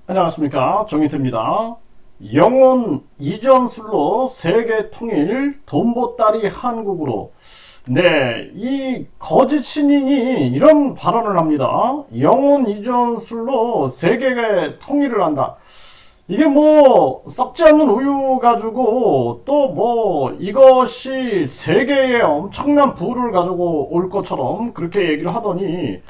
안녕하십니까, 정인태입니다. 영혼 이전술로 세계 통일, 돈보따리 한국으로. 네, 이 거짓 신인이 이런 발언을 합니다. 영혼 이전술로 세계 통일을 한다. 이게 뭐 썩지 않는 우유 가지고 또 뭐 이것이 세계에 엄청난 부를 가지고 올 것처럼 그렇게 얘기를 하더니,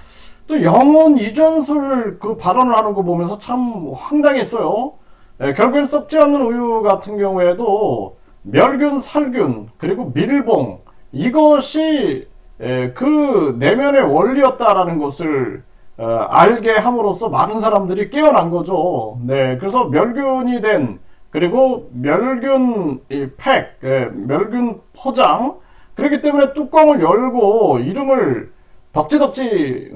또 영혼 이전술 그 발언을 하는 거 보면서 참 황당했어요. 결국엔 썩지 않는 우유 같은 경우에도 멸균, 살균, 그리고 밀봉, 이것이 그 내면의 원리였다라는 것을 알게 함으로써 많은 사람들이 깨어난 거죠. 네, 그래서 멸균이 된, 그리고 멸균 팩, 멸균 포장, 그렇기 때문에 뚜껑을 열고 이름을 덕지덕지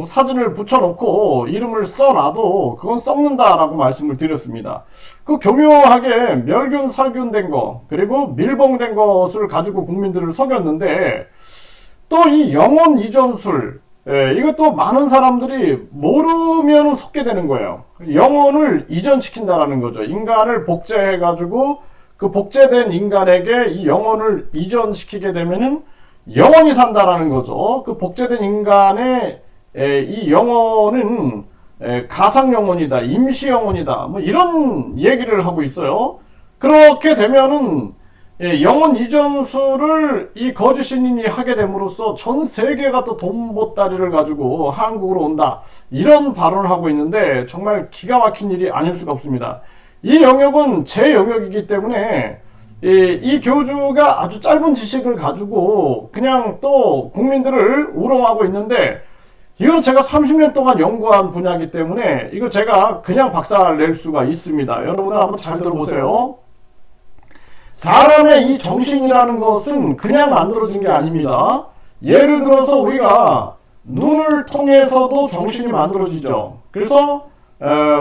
사진을 붙여놓고 이름을 써놔도 그건 썩는다라고 말씀을 드렸습니다. 그 교묘하게 멸균 살균된 거, 그리고 밀봉된 것을 가지고 국민들을 속였는데, 또 이 영혼 이전술, 이것도 많은 사람들이 모르면 속게 되는 거예요. 영혼을 이전시킨다라는 거죠. 인간을 복제해가지고 그 복제된 인간에게 이 영혼을 이전시키게 되면은 영원히 산다라는 거죠. 그 복제된 인간의 이 영혼은 가상 영혼이다, 임시 영혼이다, 뭐 이런 얘기를 하고 있어요. 그렇게 되면은 영혼 이전술을 이 거짓 신인이 하게 됨으로써 전 세계가 또 돈보따리를 가지고 한국으로 온다, 이런 발언을 하고 있는데 정말 기가 막힌 일이 아닐 수가 없습니다. 이 영역은 제 영역이기 때문에 이 교주가 아주 짧은 지식을 가지고 그냥 또 국민들을 우롱하고 있는데, 이건 제가 30년 동안 연구한 분야이기 때문에 이거 제가 그냥 박살 낼 수가 있습니다. 여러분들 한번 잘 들어보세요. 사람의 이 정신이라는 것은 그냥 만들어진 게 아닙니다. 예를 들어서 우리가 눈을 통해서도 정신이 만들어지죠. 그래서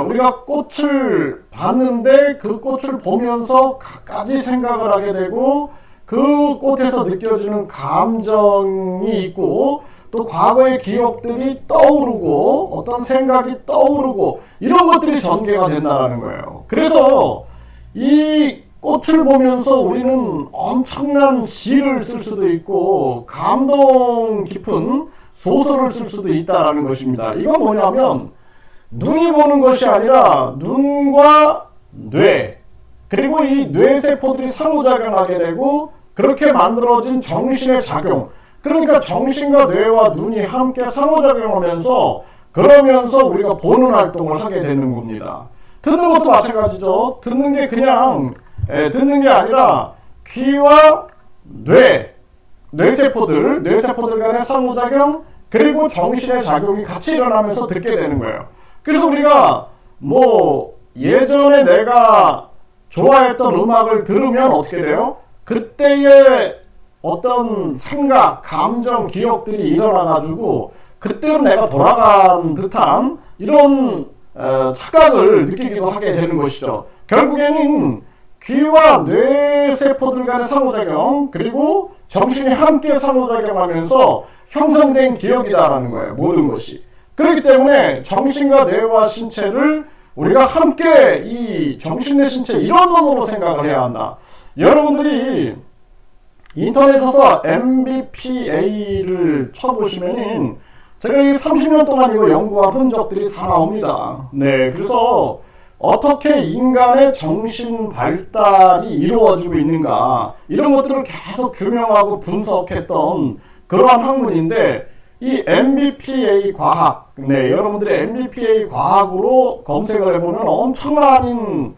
우리가 꽃을 봤는데 그 꽃을 보면서 갖가지 생각을 하게 되고, 그 꽃에서 느껴지는 감정이 있고, 또 과거의 기억들이 떠오르고 어떤 생각이 떠오르고, 이런 것들이 전개가 된다는 거예요. 그래서 이 꽃을 보면서 우리는 엄청난 시를 쓸 수도 있고 감동 깊은 소설을 쓸 수도 있다는 것입니다. 이건 뭐냐면, 눈이 보는 것이 아니라 눈과 뇌, 그리고 이 뇌세포들이 상호작용하게 되고 그렇게 만들어진 정신의 작용, 그러니까 정신과 뇌와 눈이 함께 상호작용하면서, 그러면서 우리가 보는 활동을 하게 되는 겁니다. 듣는 것도 마찬가지죠. 듣는 게 그냥 듣는 게 아니라 귀와 뇌세포들 간의 상호작용, 그리고 정신의 작용이 같이 일어나면서 듣게 되는 거예요. 그래서 우리가 뭐 예전에 내가 좋아했던 음악을 들으면 어떻게 돼요? 그때의 어떤 생각, 감정, 기억들이 일어나가지고 그때로 내가 돌아간 듯한 이런 착각을 느끼기도 하게 되는 것이죠. 결국에는 귀와 뇌세포들 간의 상호작용, 그리고 정신이 함께 상호작용하면서 형성된 기억이다라는 거예요, 모든 것이. 그렇기 때문에 정신과 뇌와 신체를 우리가 함께, 이 정신 내 신체 일원으로 생각을 해야 한다. 여러분들이 인터넷에 서서 MBPA를 쳐보시면은 제가 이 30년 동안 이거 연구한 흔적들이 다 나옵니다. 네, 그래서 어떻게 인간의 정신 발달이 이루어지고 있는가, 이런 것들을 계속 규명하고 분석했던 그러한 학문인데, 이 MBPA 과학, 네, 여러분들이 MBPA 과학으로 검색을 해보면 엄청난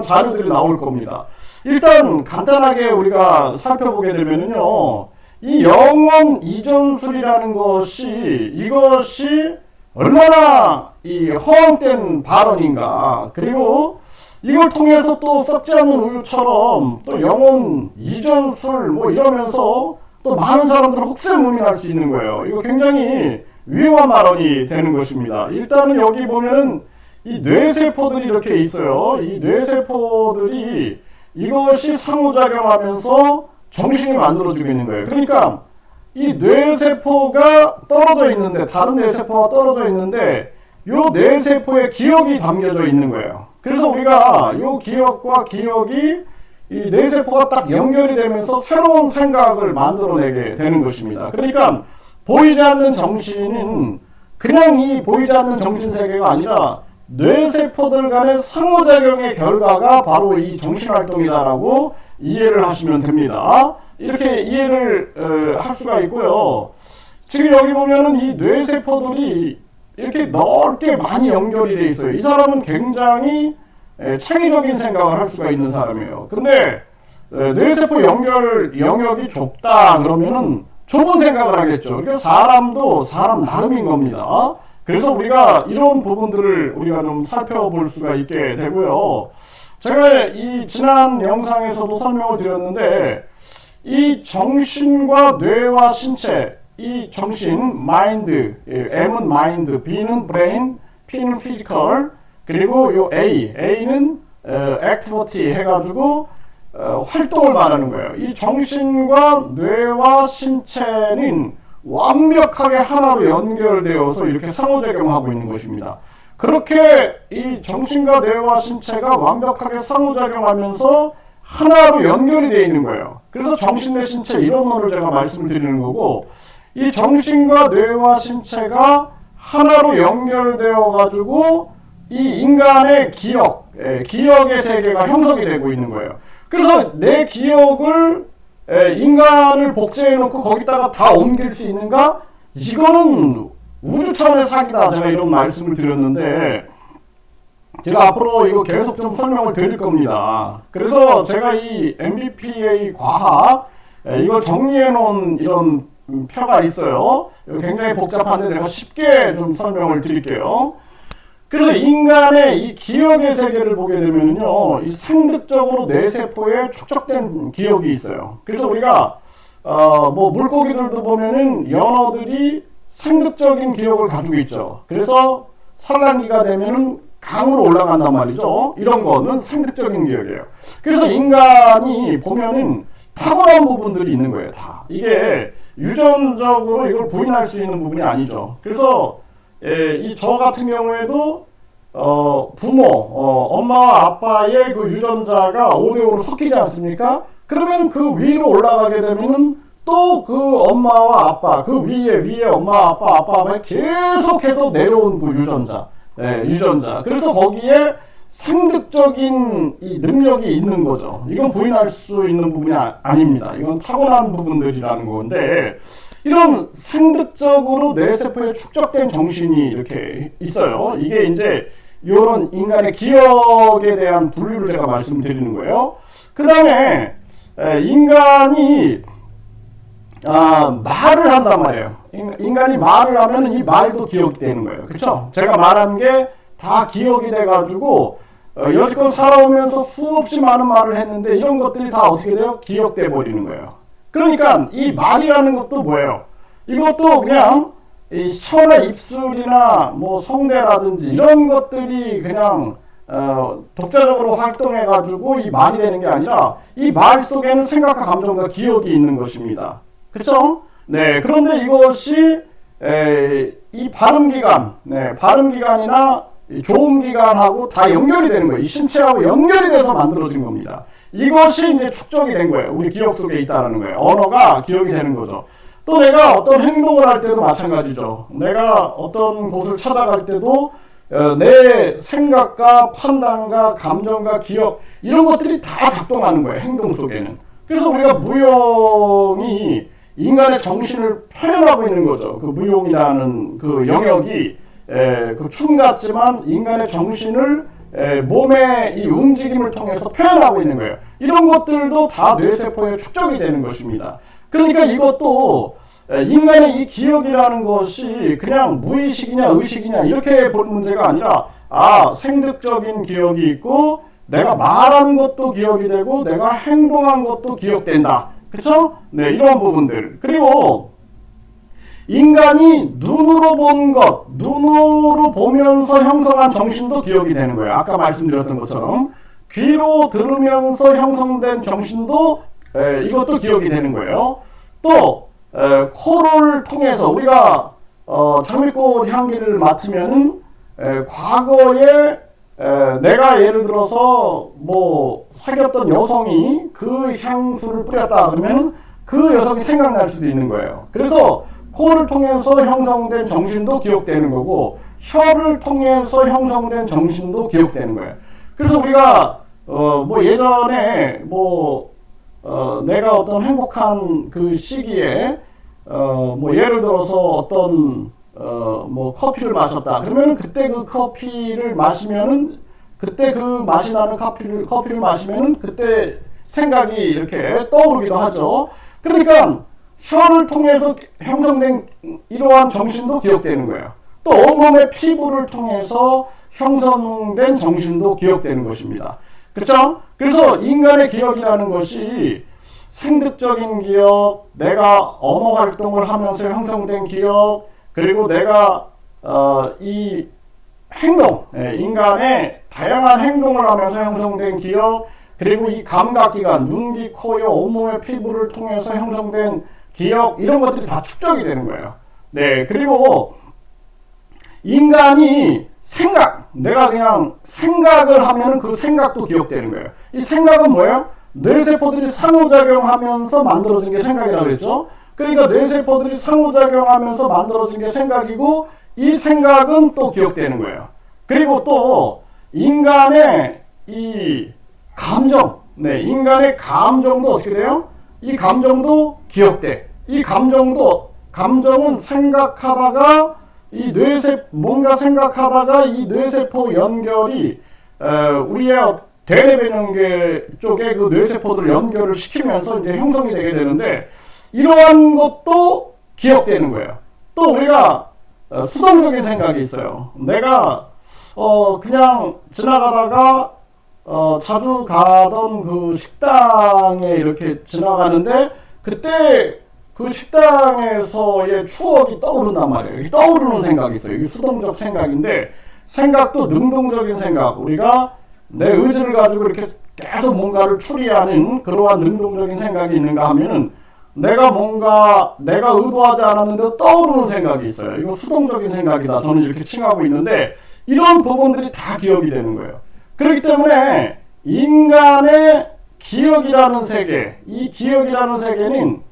자료들이 나올 겁니다. 일단 간단하게 우리가 살펴보게 되면요, 이 영혼 이전술이라는 것이, 이것이 얼마나 이 허황된 발언인가, 그리고 이걸 통해서 또 썩지 않는 우유처럼 또 영혼 이전술 뭐 이러면서 또 많은 사람들은 혹세무민할 수 있는 거예요. 이거 굉장히 위험한 발언이 되는 것입니다. 일단은 여기 보면은 이 뇌세포들이 이렇게 있어요. 이 뇌세포들이 이것이 상호작용하면서 정신이 만들어지고 있는 거예요. 그러니까 이 뇌세포가 떨어져 있는데, 다른 뇌세포가 떨어져 있는데 요 뇌세포에 기억이 담겨져 있는 거예요. 그래서 우리가 요 기억과 기억이 이 뇌세포가 딱 연결이 되면서 새로운 생각을 만들어내게 되는 것입니다. 그러니까 보이지 않는 정신은 그냥 이 보이지 않는 정신세계가 아니라 뇌세포들 간의 상호작용의 결과가 바로 이 정신활동이다라고 이해를 하시면 됩니다. 이렇게 이해를 할 수가 있고요. 지금 여기 보면은 이 뇌세포들이 이렇게 넓게 많이 연결이 돼 있어요. 이 사람은 굉장히 창의적인 생각을 할 수가 있는 사람이에요. 근데 뇌세포 연결 영역이 좁다 그러면은 좁은 생각을 하겠죠. 그러니까 사람도 사람 나름인 겁니다. 그래서 우리가 이런 부분들을 우리가 좀 살펴볼 수가 있게 되고요. 제가 이 지난 영상에서도 설명을 드렸는데 이 정신과 뇌와 신체, 이 정신, 마인드, M은 마인드, B는 브레인, P는 피지컬, 그리고 요 A는 액티비티 해가지고 활동을 말하는 거예요. 이 정신과 뇌와 신체는 완벽하게 하나로 연결되어서 이렇게 상호작용하고 있는 것입니다. 그렇게 이 정신과 뇌와 신체가 완벽하게 상호작용하면서 하나로 연결이 되어 있는 거예요. 그래서 정신 내 신체 이론론을 제가 말씀을 드리는 거고, 이 정신과 뇌와 신체가 하나로 연결되어 가지고 이 인간의 기억의 세계가 형성이 되고 있는 거예요. 그래서 내 기억을 인간을 복제해 놓고 거기다가 다 옮길 수 있는가? 이거는 우주 차원의 사기다. 제가 이런 말씀을 드렸는데 제가 앞으로 이거 계속 좀 설명을 드릴 겁니다. 그래서 제가 이 MBPA 과학 이걸 정리해 놓은 이런 표가 있어요. 굉장히 복잡한데 내가 쉽게 좀 설명을 드릴게요. 그래서 인간의 이 기억의 세계를 보게 되면요, 이 생득적으로 뇌세포에 축적된 기억이 있어요. 그래서 우리가 뭐 물고기들도 보면은 연어들이 생득적인 기억을 가지고 있죠. 그래서 산란기가 되면은 강으로 올라간단 말이죠. 이런 거는 생득적인 기억이에요. 그래서 인간이 보면은 타고난 부분들이 있는 거예요. 다 이게 유전적으로 이걸 부인할 수 있는 부분이 아니죠. 그래서 이 저 같은 경우에도 부모, 엄마와 아빠의 그 유전자가 5대5로 섞이지 않습니까? 그러면 그 위로 올라가게 되면은 또 그 엄마와 아빠, 그 위에 엄마, 아빠에 계속해서 내려온 그 유전자. 그래서 거기에 생득적인 이 능력이 있는 거죠. 이건 부인할 수 있는 부분이 아닙니다. 이건 타고난 부분들이라는 건데, 이런 생득적으로 뇌세포에 축적된 정신이 이렇게 있어요. 이게 이제 이런 인간의 기억에 대한 분류를 제가 말씀드리는 거예요. 그 다음에 인간이 말을 한단 말이에요. 인간이 말을 하면 이 말도 기억이 되는 거예요. 그렇죠? 제가 말한 게 다 기억이 돼가지고 여지껏 살아오면서 수없이 많은 말을 했는데 이런 것들이 다 어떻게 돼요? 기억돼 버리는 거예요. 그러니까 이 말이라는 것도 뭐예요? 이것도 그냥 이 혀나 입술이나 뭐 성대라든지 이런 것들이 그냥 독자적으로 활동해가지고 이 말이 되는 게 아니라 이 말 속에는 생각과 감정과 기억이 있는 것입니다. 그렇죠? 네. 그런데 이것이 이 발음기관이나 조음기관하고 다 연결이 되는 거예요. 이 신체하고 연결이 돼서 만들어진 겁니다. 이것이 이제 축적이 된 거예요. 우리 기억 속에 있다라는 거예요. 언어가 기억이 되는 거죠. 또 내가 어떤 행동을 할 때도 마찬가지죠. 내가 어떤 곳을 찾아갈 때도 내 생각과 판단과 감정과 기억 이런 것들이 다 작동하는 거예요. 행동 속에는. 그래서 우리가 무용이 인간의 정신을 표현하고 있는 거죠. 그 무용이라는 그 영역이 그 춤 같지만 인간의 정신을 몸의 이 움직임을 통해서 표현하고 있는 거예요. 이런 것들도 다 뇌세포에 축적이 되는 것입니다. 그러니까 이것도 인간의 이 기억이라는 것이 그냥 무의식이냐 의식이냐 이렇게 볼 문제가 아니라 생득적인 기억이 있고 내가 말한 것도 기억이 되고 내가 행동한 것도 기억된다. 그렇죠? 네, 이런 부분들. 그리고 인간이 눈으로 본 것, 눈으로 보면서 형성한 정신도 기억이 되는 거예요. 아까 말씀드렸던 것처럼 귀로 들으면서 형성된 정신도 이것도 기억이 되는 거예요. 또 코를 통해서 우리가 장미꽃 향기를 맡으면은 과거에 내가 예를 들어서 뭐 사귀었던 여성이 그 향수를 뿌렸다 그러면 그 여성이 생각날 수도 있는 거예요. 그래서 코를 통해서 형성된 정신도 기억되는 거고 혀를 통해서 형성된 정신도 기억되는 거예요. 그래서 우리가 뭐 예전에 내가 어떤 행복한 그 시기에 뭐 예를 들어서 어떤 뭐 커피를 마셨다 그러면은 그때 그 커피를 마시면은 그때 그 맛이 나는 커피를 마시면은 그때 생각이 이렇게 떠오르기도 하죠. 그러니까 혀를 통해서 형성된 이러한 정신도 기억되는 거예요. 또 온몸의 피부를 통해서 형성된 정신도 기억되는 것입니다. 그렇죠? 그래서 인간의 기억이라는 것이 생득적인 기억, 내가 언어 활동을 하면서 형성된 기억, 그리고 내가 이 행동, 인간의 다양한 행동을 하면서 형성된 기억, 그리고 이 감각기관, 눈, 귀, 코, 여, 온몸의 피부를 통해서 형성된 기억, 이런 것들이 다 축적이 되는 거예요. 네, 그리고 인간이 내가 그냥 생각을 하면 그 생각도 기억되는 거예요. 이 생각은 뭐예요? 뇌세포들이 상호작용하면서 만들어진 게 생각이라고 그랬죠. 그러니까 뇌세포들이 상호작용하면서 만들어진 게 생각이고 이 생각은 또 기억되는 거예요. 그리고 또 인간의 이 감정, 인간의 감정도 어떻게 돼요? 이 감정도 기억돼. 이 감정은 생각하다가 뭔가 생각하다가 이 뇌세포 연결이 우리의 대뇌변연계 쪽에 그 뇌세포들 연결을 시키면서 이제 형성이 되게 되는데 이러한 것도 기억되는 거예요. 또 우리가 수동적인 생각이 있어요. 내가 그냥 지나가다가 자주 가던 그 식당에 이렇게 지나가는데 그때 그 식당에서의 추억이 떠오른단 말이에요. 떠오르는 생각이 있어요. 이게 수동적 생각인데 생각도 능동적인 생각. 우리가 내 의지를 가지고 이렇게 계속 뭔가를 추리하는 그러한 능동적인 생각이 있는가 하면은 내가 의도하지 않았는데 떠오르는 생각이 있어요. 이거 수동적인 생각이다. 저는 이렇게 칭하고 있는데 이런 부분들이 다 기억이 되는 거예요. 그렇기 때문에 인간의 기억이라는 세계, 이 기억이라는 세계는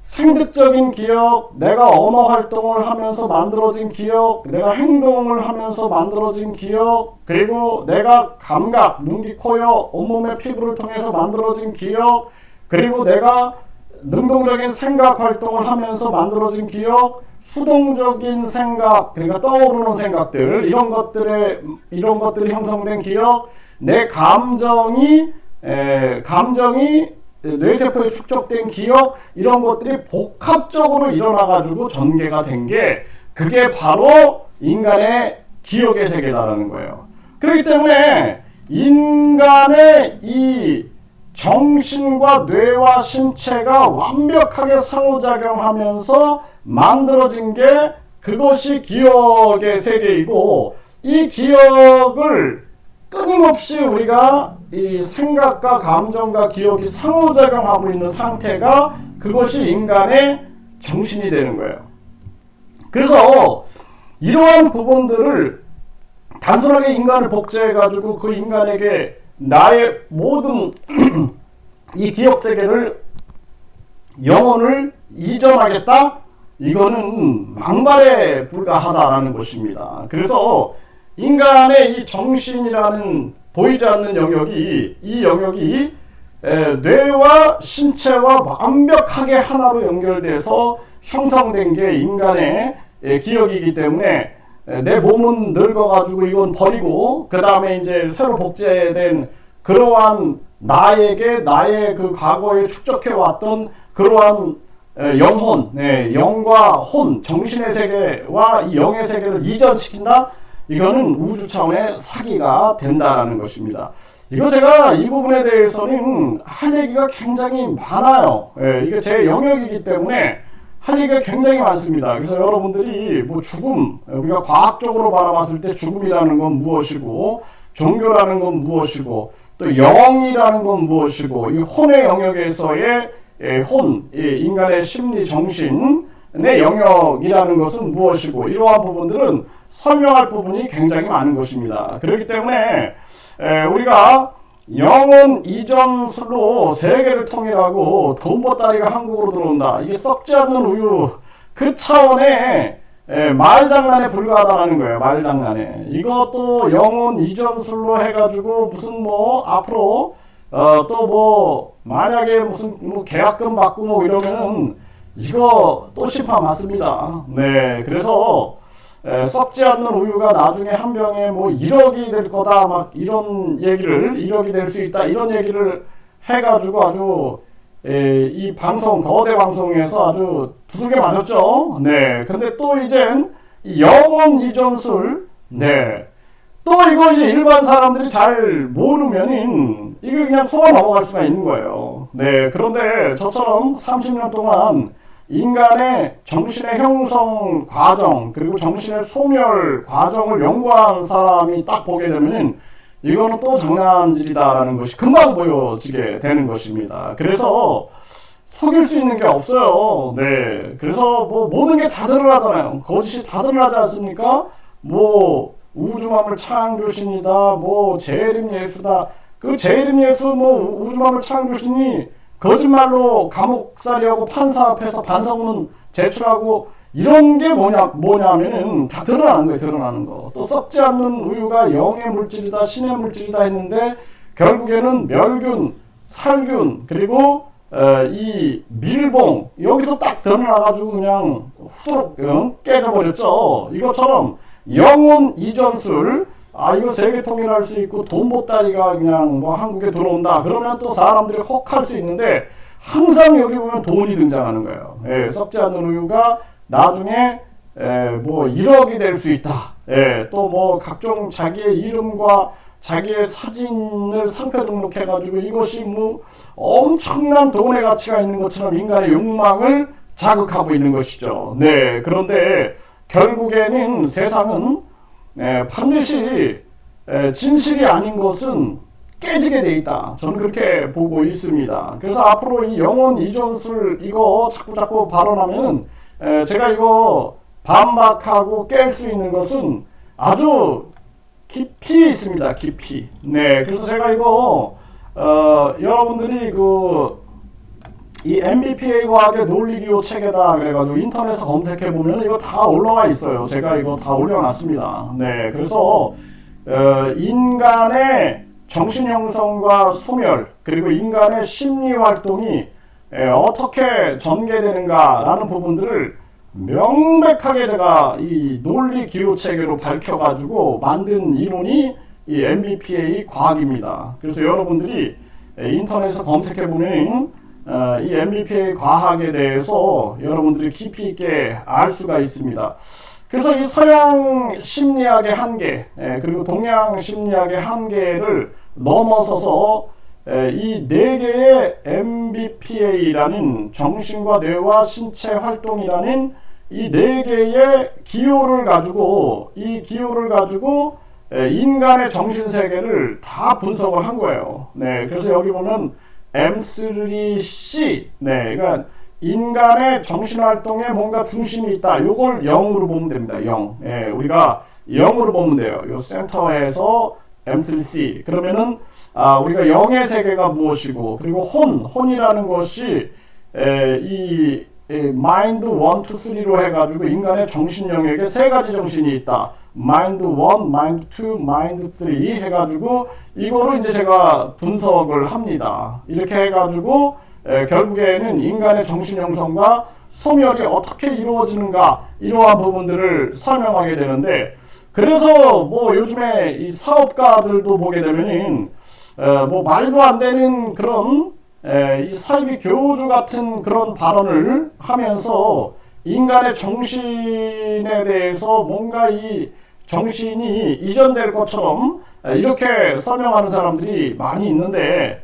생득적인 기억, 내가 언어 활동을 하면서 만들어진 기억, 내가 행동을 하면서 만들어진 기억, 그리고 내가 감각, 눈, 귀, 코, 여, 온몸의 피부를 통해서 만들어진 기억, 그리고 내가 능동적인 생각 활동을 하면서 만들어진 기억, 수동적인 생각, 그러니까 떠오르는 생각들, 이런 것들이 형성된 기억, 내 감정이 뇌세포에 축적된 기억, 이런 것들이 복합적으로 일어나가지고 전개가 된 게 그게 바로 인간의 기억의 세계다라는 거예요. 그렇기 때문에 인간의 이 정신과 뇌와 신체가 완벽하게 상호작용하면서 만들어진 게 그것이 기억의 세계이고 이 기억을 끊임없이 우리가 이 생각과 감정과 기억이 상호작용하고 있는 상태가 그것이 인간의 정신이 되는 거예요. 그래서 이러한 부분들을 단순하게 인간을 복제해가지고 그 인간에게 나의 모든 이 기억 세계를 영혼을 이전하겠다? 이거는 망발에 불과하다라는 것입니다. 그래서 인간의 이 정신이라는 보이지 않는 영역이 이 영역이 뇌와 신체와 완벽하게 하나로 연결돼서 형성된 게 인간의 기억이기 때문에 내 몸은 늙어가지고 이건 버리고 그 다음에 이제 새로 복제된 그러한 나의 그 과거에 축적해왔던 그러한 영혼, 영과 혼, 정신의 세계와 이 영의 세계를 이전시킨다? 이거는 우주 차원의 사기가 된다라는 것입니다. 이거 제가 이 부분에 대해서는 할 얘기가 굉장히 많아요. 이게 제 영역이기 때문에 할 얘기가 굉장히 많습니다. 그래서 여러분들이 뭐 죽음, 우리가 과학적으로 바라봤을 때 죽음이라는 건 무엇이고, 종교라는 건 무엇이고, 또 영이라는 건 무엇이고, 이 혼의 영역에서의 혼, 인간의 심리, 정신의 영역이라는 것은 무엇이고, 이러한 부분들은 설명할 부분이 굉장히 많은 것입니다. 그렇기 때문에 우리가 영혼 이전술로 세계를 통일하고 돈보따리가 한국으로 들어온다. 이게 썩지 않는 우유 그 차원의 말장난에 불과하다는 거예요. 말장난에. 이것도 영혼 이전술로 해가지고 무슨 뭐 앞으로 또 뭐 만약에 무슨 뭐 계약금 받고 뭐 이러면은 이거 또 심판 맞습니다. 네, 그래서 썩지 않는 우유가 나중에 한 병에 뭐 1억이 될 거다 막 이런 얘기를 1억이 될 수 있다 이런 얘기를 해가지고 아주 이 방송 거대 방송에서 아주 두들겨 맞았죠. 네, 근데 또 이젠 영혼 이전술 네. 또 이거 이제 일반 사람들이 잘 모르면은 이거 그냥 속아 넘어갈 수가 있는 거예요. 네, 그런데 저처럼 30년 동안 인간의 정신의 형성 과정 그리고 정신의 소멸 과정을 연구한 사람이 딱 보게 되면은 이거는 또 장난질이다라는 것이 금방 보여지게 되는 것입니다. 그래서 속일 수 있는 게 없어요. 네, 그래서 뭐 모든 게 다 드러나잖아요. 거짓이 다 드러나지 않습니까? 뭐 우주만물 창조신이다, 뭐 재림 예수다. 그 재림 예수 뭐 우주만물 창조신이 거짓말로 감옥살이하고 판사 앞에서 반성문 제출하고 이런 게 뭐냐면은 다 드러나는 거예요. 드러나는 거. 또 썩지 않는 우유가 영의 물질이다, 신의 물질이다 했는데 결국에는 멸균, 살균 그리고 이 밀봉 여기서 딱 드러나가지고 그냥 후두룩 깨져버렸죠. 이것처럼 영혼 이전술 이거 세계 통일할 수 있고 돈보따리가 그냥 뭐 한국에 들어온다 그러면 또 사람들이 혹할 수 있는데 항상 여기 보면 돈이 등장하는 거예요. 썩지 않는 우유가 나중에 뭐 1억이 될 수 있다. 또 뭐 각종 자기의 이름과 자기의 사진을 상표 등록해가지고 이것이 뭐 엄청난 돈의 가치가 있는 것처럼 인간의 욕망을 자극하고 있는 것이죠. 네, 그런데 결국에는 세상은 반드시 진실이 아닌 것은 깨지게 돼 있다. 저는 그렇게 보고 있습니다. 그래서 앞으로 이 영혼 이전술 이거 자꾸 발언하면 제가 이거 반박하고 깰 수 있는 것은 아주 깊이 있습니다. 깊이. 네, 그래서 제가 이거 여러분들이 이 MBPA 과학의 논리기호 체계다 그래가지고 인터넷에 검색해 보면 이거 다 올라와 있어요. 제가 이거 다 올려놨습니다. 네, 그래서 인간의 정신 형성과 소멸 그리고 인간의 심리 활동이 어떻게 전개되는가라는 부분들을 명백하게 제가 이 논리 기호 체계로 밝혀가지고 만든 이론이 이 MBPA 과학입니다. 그래서 여러분들이 인터넷에서 검색해 보면 이 MBPA 과학에 대해서 여러분들이 깊이 있게 알 수가 있습니다. 그래서 이 서양 심리학의 한계 그리고 동양 심리학의 한계를 넘어서서 이 네 개의 MBPA라는 정신과 뇌와 신체 활동이라는 이 네 개의 기호를 가지고 인간의 정신 세계를 다 분석을 한 거예요. 네, 그래서 여기 보면 M3C, 네, 그러니까 인간의 정신 활동에 뭔가 중심이 있다. 요걸 0으로 보면 됩니다. 0. 우리가 0으로 보면 돼요. 요 센터에서 M3C. 그러면은 우리가 영의 세계가 무엇이고 그리고 혼이라는 것이 이 마인드 1, 2, 3로 해가지고 인간의 정신 영역에 세 가지 정신이 있다. 마인드 1, 마인드 2, 마인드 3 해가지고 이거로 이제 제가 분석을 합니다. 이렇게 해가지고 결국에는 인간의 정신 형성과 소멸이 어떻게 이루어지는가 이러한 부분들을 설명하게 되는데 그래서 뭐 요즘에 이 사업가들도 보게 되면은 뭐 말도 안 되는 그런 이 사이비 교주 같은 그런 발언을 하면서 인간의 정신에 대해서 뭔가 이 정신이 이전될 것처럼 이렇게 설명하는 사람들이 많이 있는데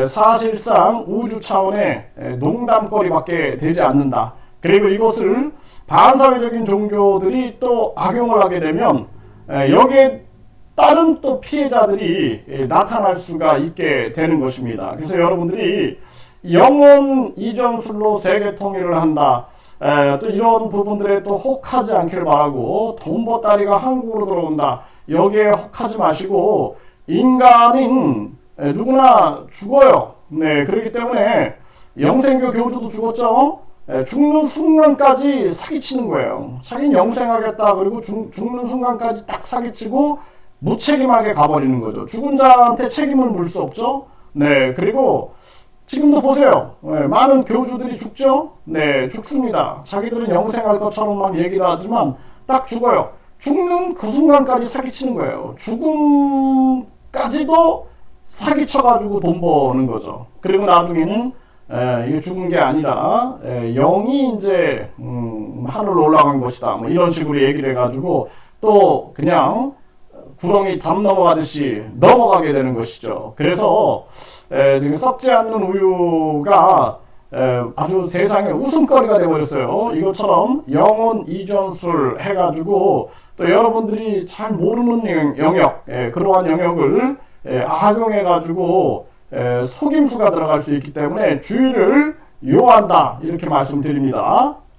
사실상 우주 차원의 농담거리밖에 되지 않는다. 그리고 이것을 반사회적인 종교들이 또 악용을 하게 되면 여기에 다른 또 피해자들이 나타날 수가 있게 되는 것입니다. 그래서 여러분들이 영혼 이전술로 세계 통일을 한다. 또 이런 부분들에 또 혹하지 않기를 바라고, 돈 보따리가 한국으로 들어온다, 여기에 혹하지 마시고, 인간인 누구나 죽어요. 네, 그렇기 때문에 영생교 교주도 죽었죠. 죽는 순간까지 사기치는 거예요. 자기는 영생하겠다, 그리고 죽는 순간까지 딱 사기치고 무책임하게 가버리는 거죠. 죽은 자한테 책임을 물 수 없죠. 네, 그리고 지금도 보세요. 많은 교주들이 죽죠. 네, 죽습니다. 자기들은 영생할 것처럼 막 얘기를 하지만 딱 죽어요. 죽는 그 순간까지 사기치는 거예요. 죽음까지도 사기쳐가지고 돈 버는 거죠. 그리고 나중에는 이게 죽은 게 아니라 영이 이제 하늘로 올라간 것이다, 뭐 이런 식으로 얘기를 해가지고 또 그냥 구렁이 담 넘어가듯이 넘어가게 되는 것이죠. 그래서 지금 썩지 않는 우유가 아주 세상에 웃음거리가 되어버렸어요. 이것처럼 영혼 이전술 해가지고 또 여러분들이 잘 모르는 영역, 그러한 영역을 악용해가지고 속임수가 들어갈 수 있기 때문에 주의를 요한다, 이렇게 말씀드립니다.